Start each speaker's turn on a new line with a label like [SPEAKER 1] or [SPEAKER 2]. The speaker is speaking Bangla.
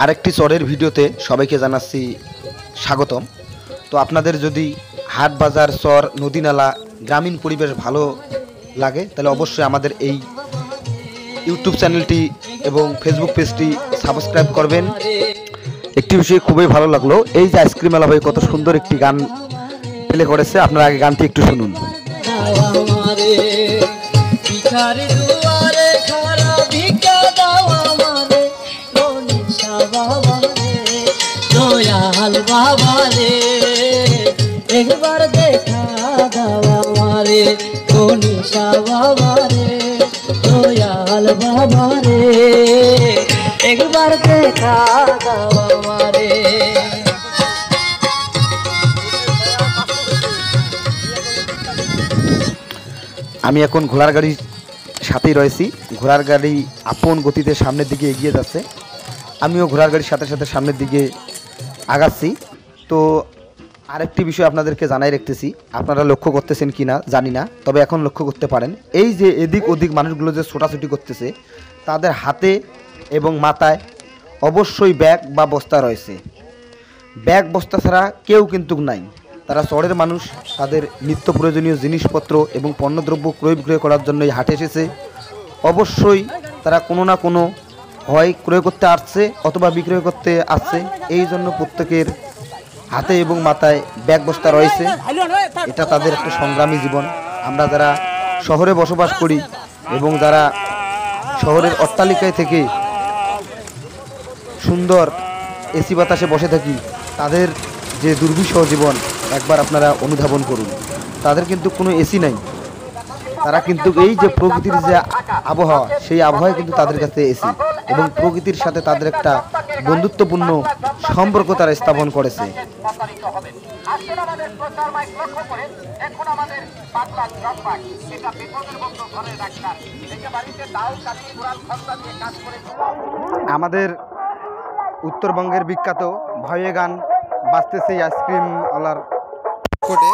[SPEAKER 1] আরেকটি চরের ভিডিওতে সবাইকে জানাচ্ছি স্বাগতম। তো আপনাদের যদি হাট বাজার চর নদী নালা গ্রামীণ পরিবেশ ভালো লাগে তাহলে অবশ্যই আমাদের এই ইউটিউব চ্যানেলটি এবং ফেসবুক পেজটি সাবস্ক্রাইব করবেন। একটি বিষয় খুবই ভালো লাগলো, এই যে আইসক্রিম মেলা ভাই কত সুন্দর একটি গান প্লে করেছে, আপনারা আগে গানটি একটু শুনুন।
[SPEAKER 2] बाबा रे एक बार देखा दावा मारे निशा बाबा रे दयाल बाबा रे एक बार देखा दावा मारे।
[SPEAKER 1] আমি এখন ঘোড়ার গাড়ির সাথেই রয়েছি। ঘোড়ার গাড়ি আপন গতিতে সামনের দিকে এগিয়ে যাচ্ছে, আমিও ঘোড়ার গাড়ির সাথে সাথে সামনের দিকে আগাচ্ছি। তো আরেকটি বিষয় আপনাদেরকে জানাই রাখতেছি, আপনারা লক্ষ্য করতেছেন কি না জানি না, তবে এখন লক্ষ্য করতে পারেন এই যে এদিক ওদিক মানুষগুলো যে ছোটাছুটি করতেছে তাদের হাতে এবং মাথায় অবশ্যই ব্যাগ বা বস্তা রয়েছে। ব্যাগ বস্তা ছাড়া কেউ কিন্তু নাই। তারা চরের মানুষ, তাদের নিত্য প্রয়োজনীয় জিনিসপত্র এবং পণ্যদ্রব্য ক্রয় বিক্রয় করার জন্য এই হাটে এসেছে। অবশ্যই তারা কোনো না কোনো হয় ক্রয় করতে আসছে অথবা বিক্রয় করতে আসছে, এই জন্য প্রত্যেকের হাতে এবং মাথায় ব্যাগ বস্তা রয়েছে। এটা তাদের একটা সংগ্রামী জীবন। আমরা যারা শহরে বসবাস করি এবং যারা শহরের অট্টালিকায় থেকে সুন্দর এসি বাতাসে বসে থাকি, তাদের যে দুর্বিষহ জীবন একবার আপনারা অনুধাবন করুন। তাদের কিন্তু কোনো এসি নাই, তারা কিন্তু এই যে প্রকৃতির যে আবহাওয়া, সেই আবহাওয়ায় কিন্তু তাদের কাছে এসি, এবং প্রকৃতির সাথে তাদের একটা বন্ধুত্বপূর্ণ সম্পর্ক তারা স্থাপন করেছে। আমাদের উত্তরবঙ্গের বিখ্যাত ভাইয়ে গান বাজতেছে আইসক্রিম ওয়ালার কোটে।